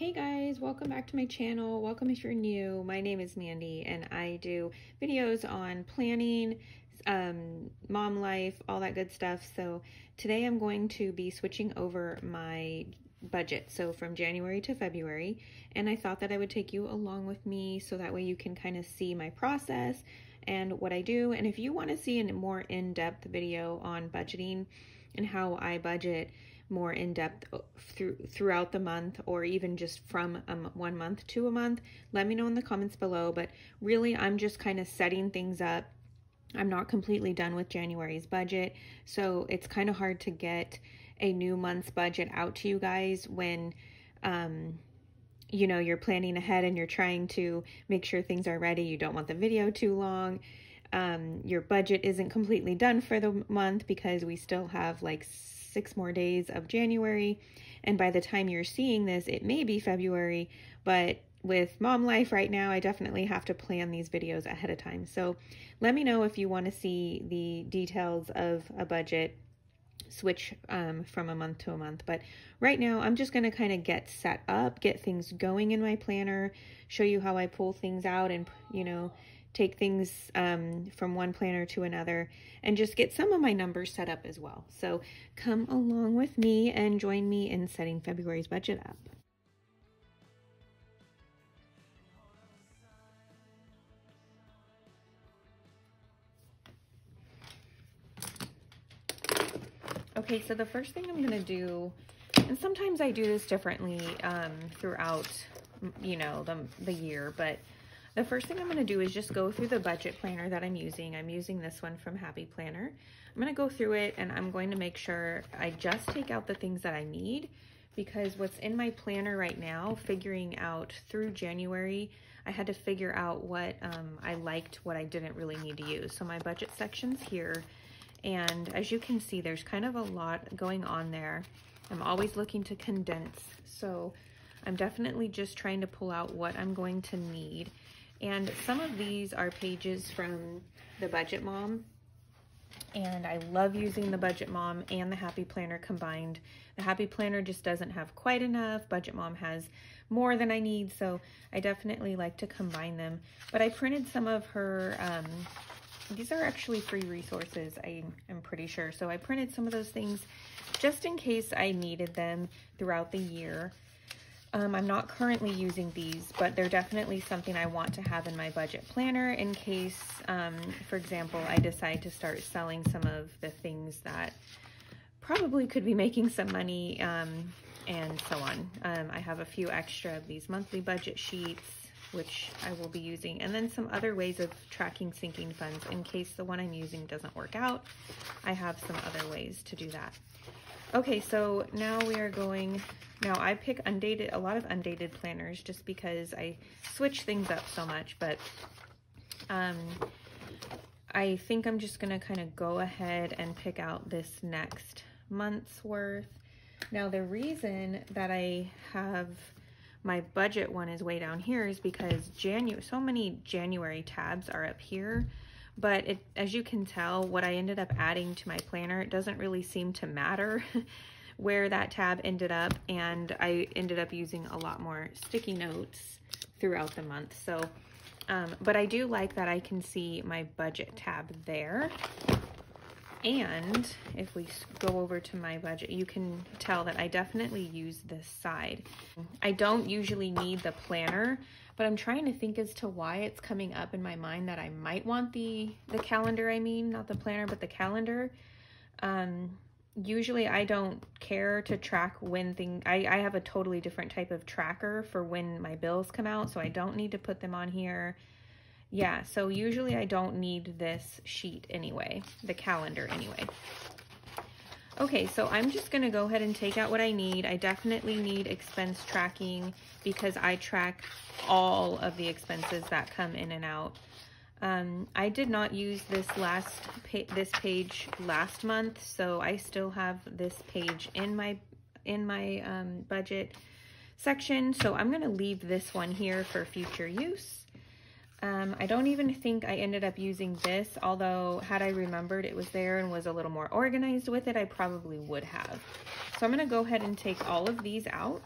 Hey guys, welcome back to my channel. Welcome if you're new. My name is Mandy and I do videos on planning, mom life, all that good stuff. So today I'm going to be switching over my budget, so from January to February, and I thought that I would take you along with me so that way you can kind of see my process and what I do. And if you want to see a more in-depth video on budgeting and how I budget more in-depth throughout the month, or even just from 1 month to a month, let me know in the comments below. But really, I'm just kind of setting things up. I'm not completely done with January's budget, so it's kind of hard to get a new month's budget out to you guys when you know, you're planning ahead and you're trying to make sure things are ready. You don't want the video too long. Your budget isn't completely done for the month because we still have like 6 more days of January, and by the time you're seeing this, it may be February. But with mom life right now, I definitely have to plan these videos ahead of time. So let me know if you want to see the details of a budget switch from a month to a month. But right now I'm just going to kind of get set up, get things going in my planner, show you how I pull things out and, you know, take things from one planner to another, and just get some of my numbers set up as well. So come along with me and join me in setting February's budget up. Okay, so the first thing I'm gonna do, and sometimes I do this differently throughout, you know, the year, but the first thing I'm going to do is just go through the budget planner that I'm using. I'm using this one from Happy Planner. I'm going to go through it and I'm going to make sure I just take out the things that I need, because what's in my planner right now, figuring out through January, I had to figure out what I liked, what I didn't really need to use. So my budget section's here, and as you can see, there's kind of a lot going on there. I'm always looking to condense, so I'm definitely just trying to pull out what I'm going to need. And some of these are pages from the Budget Mom, and I love using the Budget Mom and the Happy Planner combined. The Happy Planner just doesn't have quite enough. Budget Mom has more than I need, so I definitely like to combine them. But I printed some of her, these are actually free resources, I'm pretty sure. So I printed some of those things just in case I needed them throughout the year. I'm not currently using these, but they're definitely something I want to have in my budget planner in case, for example, I decide to start selling some of the things that probably could be making some money, and so on. I have a few extra of these monthly budget sheets, which I will be using, and then some other ways of tracking sinking funds in case the one I'm using doesn't work out. I have some other ways to do that. Okay, so now we are going, now I pick a lot of undated planners just because I switch things up so much, but I think I'm just gonna kind of go ahead and pick out this next month's worth. Now the reason that I have my budget one is way down here is because so many January tabs are up here. But as you can tell, what I ended up adding to my planner, it doesn't really seem to matter where that tab ended up, and I ended up using a lot more sticky notes throughout the month. So, but I do like that I can see my budget tab there. And if we go over to my budget, you can tell that I definitely use this side. I don't usually need the planner, but I'm trying to think as to why it's coming up in my mind that I might want the calendar. I mean, not the planner, but the calendar. Usually I don't care to track when I have a totally different type of tracker for when my bills come out, so I don't need to put them on here. Yeah, so usually I don't need this sheet anyway, the calendar anyway. Okay, so I'm just gonna go ahead and take out what I need. I definitely need expense tracking because I track all of the expenses that come in and out. I did not use this page last month, so I still have this page in my budget section. So I'm gonna leave this one here for future use. I don't even think I ended up using this, although had I remembered it was there and was a little more organized with it, I probably would have. So I'm going to go ahead and take all of these out.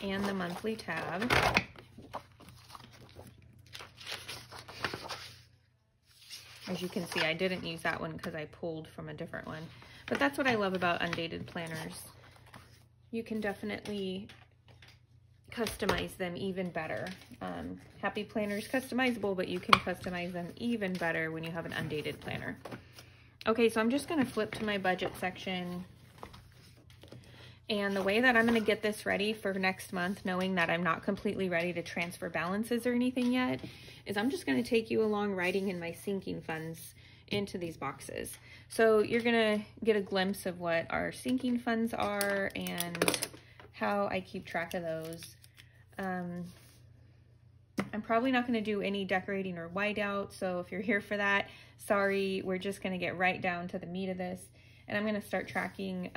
and the monthly tab. As you can see, I didn't use that one because I pulled from a different one. But that's what I love about undated planners. You can definitely customize them even better. Happy Planner is customizable, but you can customize them even better when you have an undated planner. Okay, so I'm just going to flip to my budget section. And the way that I'm going to get this ready for next month, knowing that I'm not completely ready to transfer balances or anything yet, is I'm just going to take you along writing in my sinking funds into these boxes. So you're going to get a glimpse of what our sinking funds are and how I keep track of those. I'm probably not going to do any decorating or whiteout, so if you're here for that, sorry, we're just going to get right down to the meat of this. And I'm going to start tracking,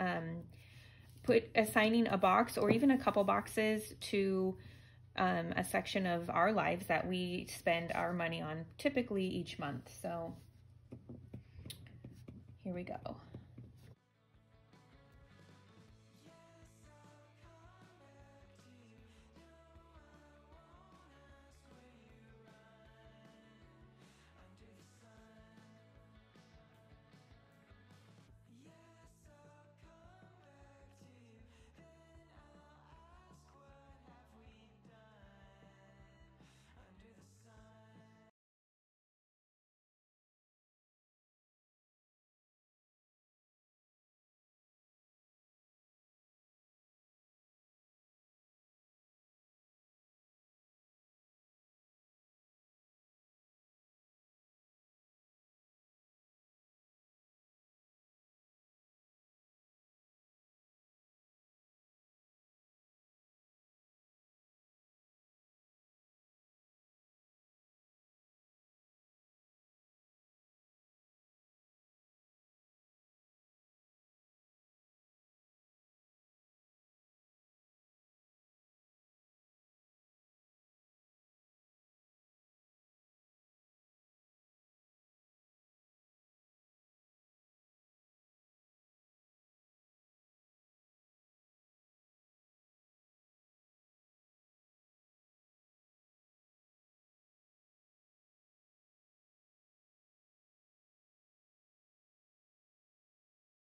assigning a box or even a couple boxes to a section of our lives that we spend our money on typically each month. So here we go.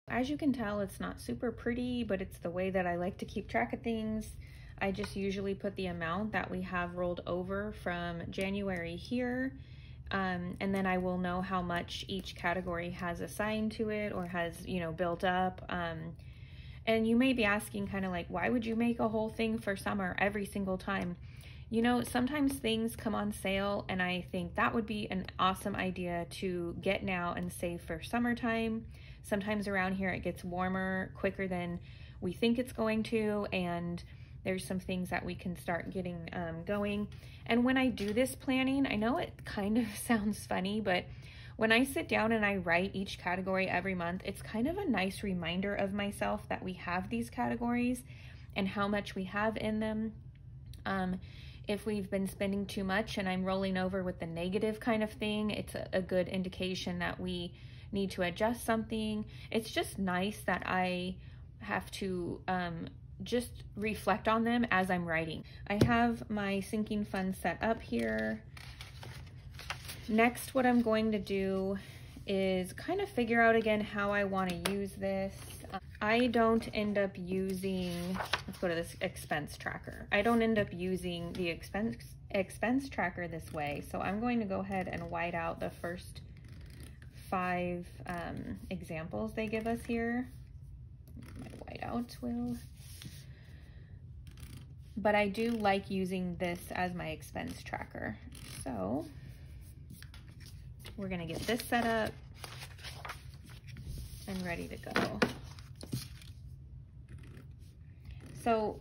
As you can tell, it's not super pretty, but it's the way that I like to keep track of things. I just usually put the amount that we have rolled over from January here, and then I will know how much each category has assigned to it or has, you know, built up. And you may be asking kind of like, why would you make a whole thing for summer every single time? You know, sometimes things come on sale and I think that would be an awesome idea to get now and save for summertime. Sometimes around here it gets warmer quicker than we think it's going to, and there's some things that we can start getting going. And when I do this planning, I know it kind of sounds funny, but when I sit down and I write each category every month, it's kind of a nice reminder of myself that we have these categories and how much we have in them. If we've been spending too much and I'm rolling over with the negative kind of thing, it's a good indication that we need to adjust something. It's just nice that I have to just reflect on them as I'm writing. I have my sinking fund set up here. Next, what I'm going to do is kind of figure out again how I want to use this. I don't end up using, let's go to this expense tracker. I don't end up using the expense tracker this way. So I'm going to go ahead and white out the first 5 examples they give us here. My whiteout will. But I do like using this as my expense tracker. So we're gonna get this set up and ready to go. So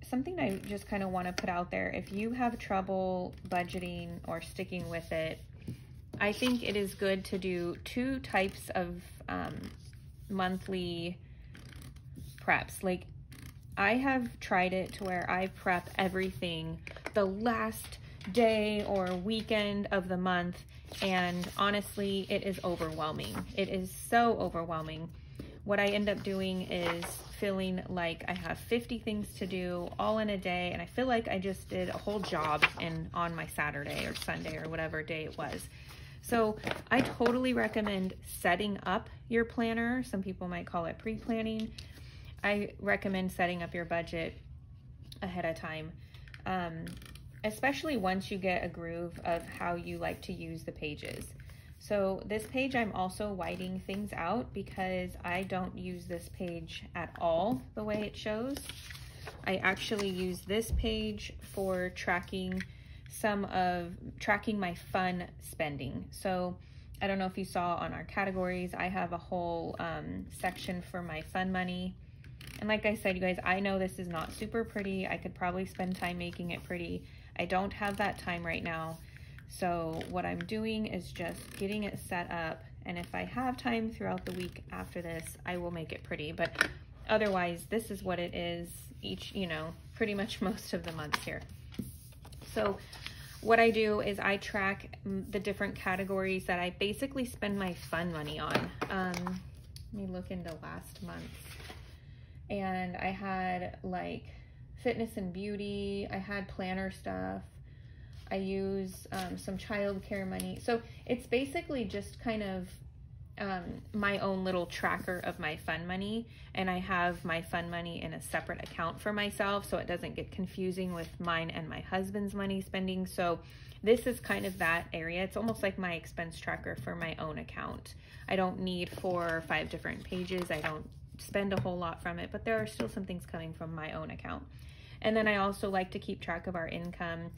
something I just kind of want to put out there, if you have trouble budgeting or sticking with it, I think it is good to do 2 types of monthly preps. Like, I have tried it to where I prep everything the last day or weekend of the month, and honestly, it is overwhelming. It is so overwhelming. what I end up doing is feeling like I have 50 things to do all in a day, and I feel like I just did a whole job on my Saturday or Sunday or whatever day it was. So I totally recommend setting up your planner. Some people might call it pre-planning. I recommend setting up your budget ahead of time, especially once you get a groove of how you like to use the pages. So this page, I'm also whiting things out because I don't use this page at all the way it shows. I actually use this page for tracking my fun spending. So I don't know if you saw on our categories, I have a whole section for my fun money. And like I said, you guys, I know this is not super pretty. I could probably spend time making it pretty. I don't have that time right now. So what I'm doing is just getting it set up. And if I have time throughout the week after this, I will make it pretty. But otherwise, this is what it is each, pretty much most of the months here. So what I do is I track the different categories that I basically spend my fun money on. Let me look into last month. And I had like fitness and beauty. I had planner stuff. I use some childcare money. So it's basically just kind of my own little tracker of my fun money. And I have my fun money in a separate account for myself, so it doesn't get confusing with mine and my husband's money spending. So this is kind of that area. It's almost like my expense tracker for my own account. I don't need 4 or 5 different pages. I don't spend a whole lot from it, but there are still some things coming from my own account. And then I also like to keep track of our income,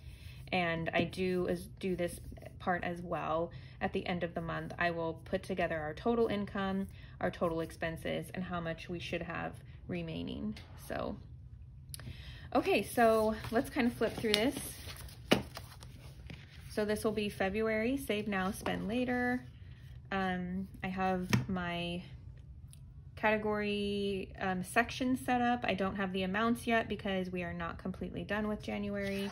and I do this part as well. At the end of the month, I will put together our total income, our total expenses, and how much we should have remaining. So, okay, so let's kind of flip through this. So this will be February, save now, spend later. I have my category section set up. I don't have the amounts yet because we are not completely done with January.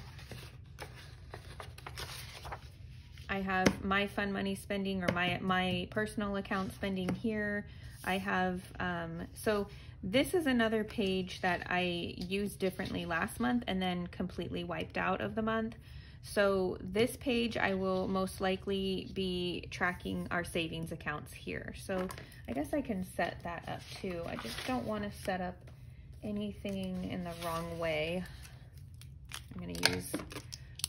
I have my fun money spending, or my personal account spending here. I have, so this is another page that I used differently last month and then completely wiped out of the month. So this page, I will most likely be tracking our savings accounts here. So I guess I can set that up too. I just don't want to set up anything in the wrong way. I'm going to use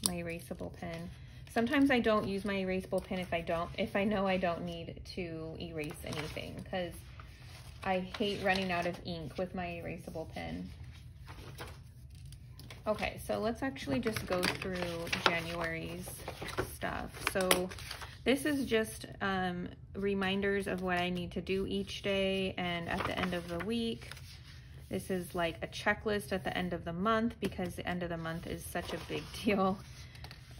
my erasable pen. Sometimes I don't use my erasable pen if I know I don't need to erase anything, because I hate running out of ink with my erasable pen. Okay, so let's actually just go through January's stuff. So this is just reminders of what I need to do each day and at the end of the week. This is like a checklist at the end of the month because the end of the month is such a big deal.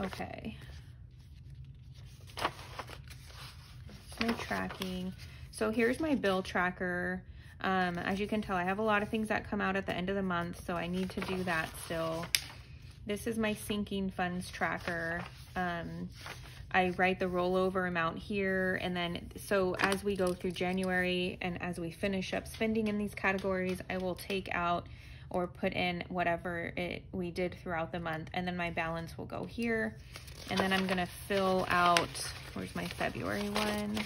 Okay. My tracking. So here's my bill tracker. As you can tell, I have a lot of things that come out at the end of the month, so I need to do that still. This is my sinking funds tracker. I write the rollover amount here, and then so as we go through January and as we finish up spending in these categories, I will take out or put in whatever we did throughout the month, and then my balance will go here. And then I'm gonna fill out, where's my February one?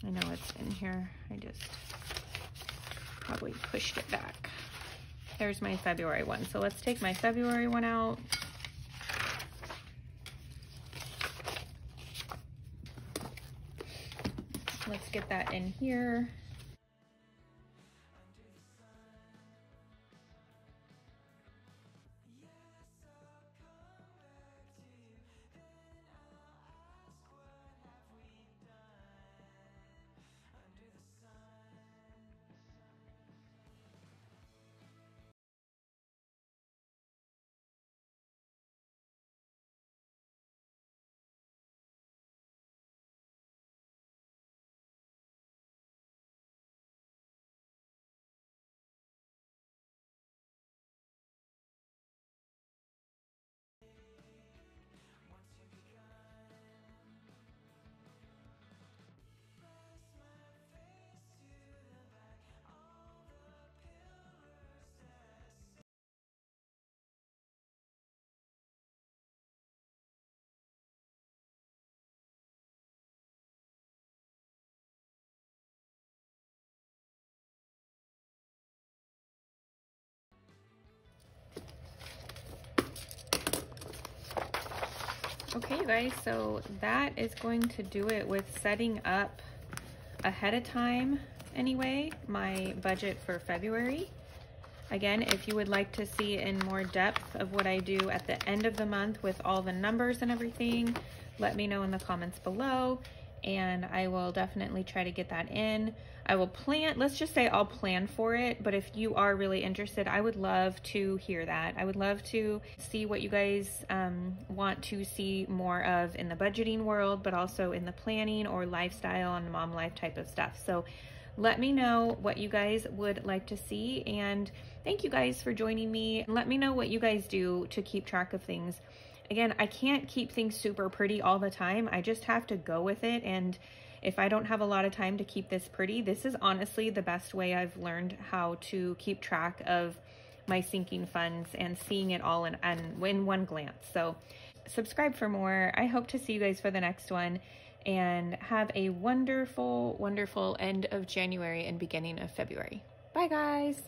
I know it's in here. I just probably pushed it back. There's my February one. So let's take my February one out. Let's get that in here. Okay, you guys, so that is going to do it with setting up ahead of time anyway my budget for February. Again, if you would like to see in more depth of what I do at the end of the month with all the numbers and everything, let me know in the comments below, and I will definitely try to get that in. I will plan, let's just say I'll plan for it, but if you are really interested, I would love to hear that. I would love to see what you guys want to see more of in the budgeting world, but also in the planning or lifestyle and mom life type of stuff. So let me know what you guys would like to see, and thank you guys for joining me. Let me know what you guys do to keep track of things. Again, I can't keep things super pretty all the time. I just have to go with it, and if I don't have a lot of time to keep this pretty, this is honestly the best way I've learned how to keep track of my sinking funds and seeing it all in one glance. So subscribe for more. I hope to see you guys for the next one, and have a wonderful, wonderful end of January and beginning of February. Bye, guys.